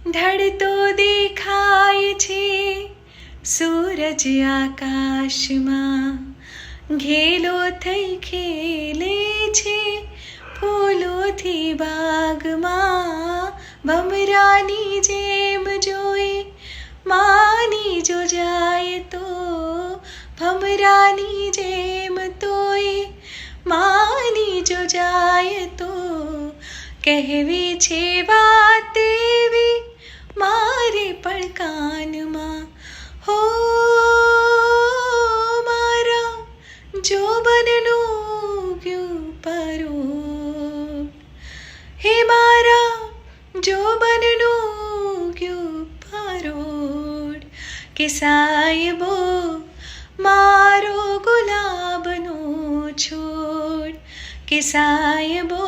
ઢળતો દેખાય છે સૂરજ આકાશમાં, ઘેલો થઈ ખેલે છે ફૂલોથી બાગમાં. ભમરાની જેમ જોઈ માની જો જાય તો, ભમરાની જેમ તોય માની જો જાય તો, કહેવી છે વાત એવી મારે પણ કાનમાં. હો મારા જોબનનું ગયું પરોઢ, હે મારા જોબનનું ગયું પરોઢ. કે સાયબો મારો ગુલાબનો છોડ, કે સાયબો